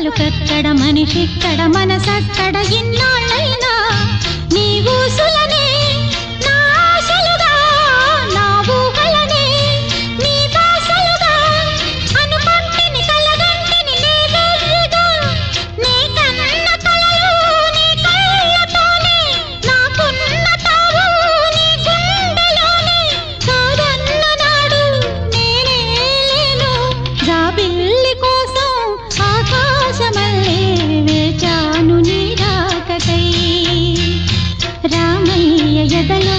పలుకక్కడ మనిషిక్కడ మనసక్కడ ఇన్నాళ్ళైనా నీ ఊసులనే నా ఆశలుగా నా ఊహలనే నీ దాసలుగా అనుకుంటిని కలగంటిని నీ వెర్రిగా నీ కన్న కలలు నీ కళ్ళతోనే నాకున్న తావు నీ గుండెలోనే కాదన్న నాడు నేనే లేను జాబిల్లి కోసం ఆకాశమల్లే వేచాను నీ రాకకై రామయ్య ఎదలో